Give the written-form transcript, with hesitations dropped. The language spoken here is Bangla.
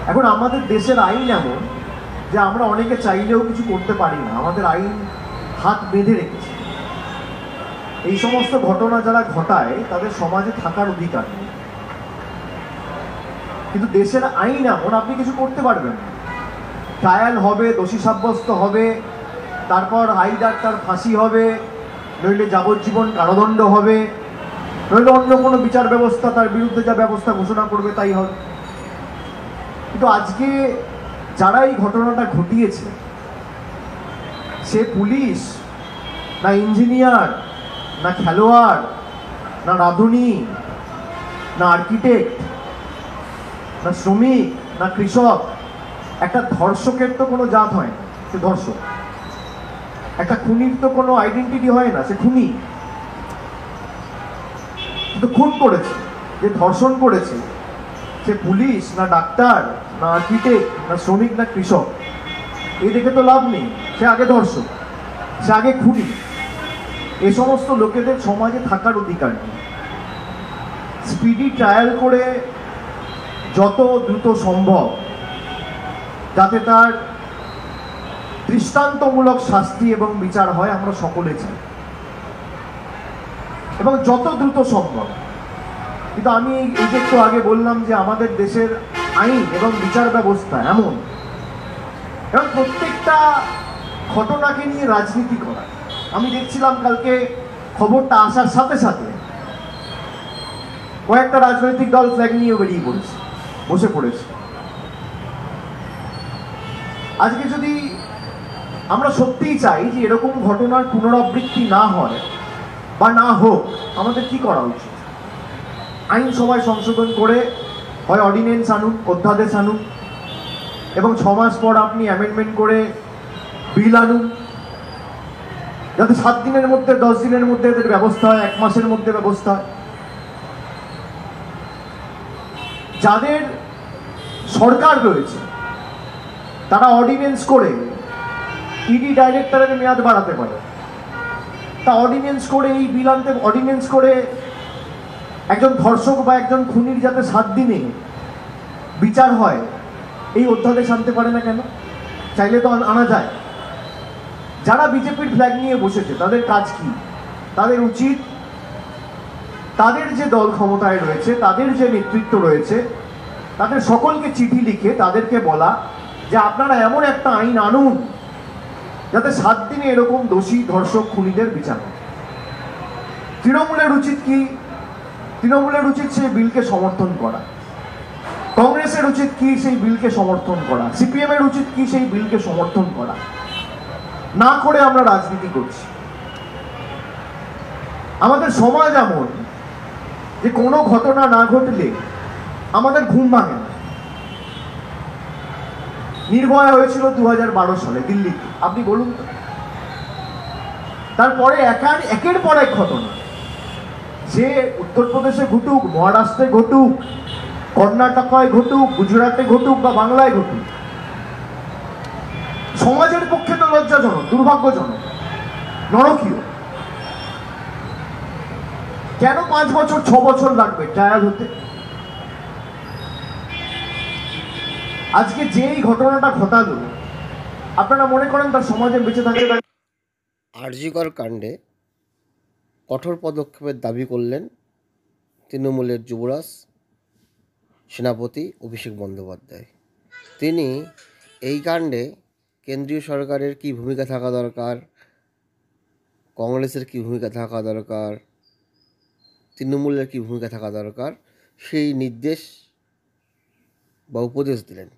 এখন আমাদের দেশের আইন এমন যে আমরা অনেকে চাইলেও কিছু করতে পারি না, আমাদের আইন হাত বেঁধে রেখেছে। এই সমস্ত ঘটনা যারা ঘটায় তাদের সমাজে থাকার অধিকার নেই, কিন্তু দেশের আইন এমন আপনি কিছু করতে পারবেন না। ট্রায়াল হবে, দোষী সাব্যস্ত হবে, তারপর হাইডার তার ফাঁসি হবে, নইলে যাবজ্জীবন কারাদণ্ড হবে, নইলে অন্য কোনো বিচার ব্যবস্থা তার বিরুদ্ধে যা ব্যবস্থা ঘোষণা করবে তাই হবে। কিন্তু আজকে যারা এই ঘটনাটা ঘটিয়েছে, সে পুলিশ না ইঞ্জিনিয়ার না খেলোয়াড় না রাঁধুনি না আর্কিটেক্ট না শ্রমিক না কৃষক, একটা ধর্ষকের তো কোনো জাত হয় না, সে ধর্ষক। একটা খুনির তো কোনো আইডেন্টিটি হয় না, সে খুনি। কিন্তু খুন করেছে, যে ধর্ষণ করেছে, সে পুলিশ না ডাক্তার না আর্কিটেক্ট না শ্রমিক না কৃষক, এই দেখে তো লাভ নেই। সে আগে ধর্ষক, সে আগে খুনি। এ সমস্ত লোকেদের সমাজে থাকার অধিকার নেই। স্পিডি ট্রায়াল করে যত দ্রুত সম্ভব যাতে তার দৃষ্টান্তমূলক শাস্তি এবং বিচার হয়, আমরা সকলে চাই, এবং যত দ্রুত সম্ভব। কিন্তু আমি এই যে একটু আগে বললাম যে আমাদের দেশের আইন এবং বিচার ব্যবস্থা এমন, এবং প্রত্যেকটা ঘটনাকে নিয়ে রাজনীতি করা। আমি দেখছিলাম কালকে খবরটা আসার সাথে সাথে কয়েকটা রাজনৈতিক দল ফ্ল্যাগ নিয়ে বেরিয়ে পড়েছে, বসে পড়েছে। আজকে যদি আমরা সত্যিই চাই যে এরকম ঘটনার পুনরাবৃত্তি না হয় বা না হোক, আমাদের কি করা উচিত? আইন সভায় সংশোধন করে হয় অর্ডিন্যান্স আনুন, অধ্যাদেশ আনুন, এবং 6 মাস পর আপনি অ্যামেন্ডমেন্ট করে বিল আনুন, যাতে 7 দিনের মধ্যে 10 দিনের মধ্যে এদের ব্যবস্থা হয়, 1 মাসের মধ্যে ব্যবস্থা হয়। যাদের সরকার রয়েছে তারা অর্ডিন্যান্স করে ইডি ডাইরেক্টরের মেয়াদ বাড়াতে পারে, তা অর্ডিন্যান্স করে এই বিল আনতে, অর্ডিন্যান্স করে একজন ধর্ষক বা একজন খুনির যাতে 7 দিনে বিচার হয় এই অধ্যাদেশ আনতে পারে না কেন? চাইলে তো আনা যায়। যারা বিজেপির ফ্ল্যাগ নিয়ে বসেছে তাদের কাজ কি? তাদের উচিত তাদের যে দল ক্ষমতায় রয়েছে, তাদের যে নেতৃত্ব রয়েছে, তাদের সকলকে চিঠি লিখে তাদেরকে বলা যে আপনারা এমন একটা আইন আনুন যাতে 7 দিনে এরকম দোষী ধর্ষক খুনিদের বিচার হয়। তৃণমূলের উচিত কি? তৃণমূলের উচিত সেই বিলকে সমর্থন করা। কংগ্রেসের উচিত কি? সেই বিলকে সমর্থন করা। সিপিএম এর উচিত কি? সেই বিলকে সমর্থন করা। না করে আমরা রাজনীতি করছি। আমাদের সমাজ এমন যে কোনো ঘটনা না ঘটলে আমাদের ঘুম ভাঙে না। নির্ভয়া হয়েছিল 2012 সালে দিল্লিতে, আপনি বলুন তো। তারপরে একের পর এক ঘটনা, সে উত্তরপ্রদেশে ঘটুক, মহারাষ্ট্রে ঘটুক, কর্ণাটকায় ঘটুক, গুজরাটে ঘটুক বা বাংলায় ঘটুক, সমাজের পক্ষে তো লজ্জাজনক, দুর্ভাগ্যজনক, নরকীয়। কেন 5 বছর 6 বছর লাগবে ট্রায়াল হতে? আজকে যে এই ঘটনাটা ঘটালো, আপনারা মনে করেন তার সমাজে বেঁচে থাকতে? আরজিকর কাণ্ডে কঠোর পদক্ষেপের দাবি করলেন তৃণমূলের যুবরাজ সেনাপতি অভিষেক বন্দ্যোপাধ্যায়। তিনি এই কাণ্ডে কেন্দ্রীয় সরকারের কী ভূমিকা থাকা দরকার, কংগ্রেসের কী ভূমিকা থাকা দরকার, তৃণমূলের কী ভূমিকা থাকা দরকার, সেই নির্দেশ বা উপদেশ দিলেন।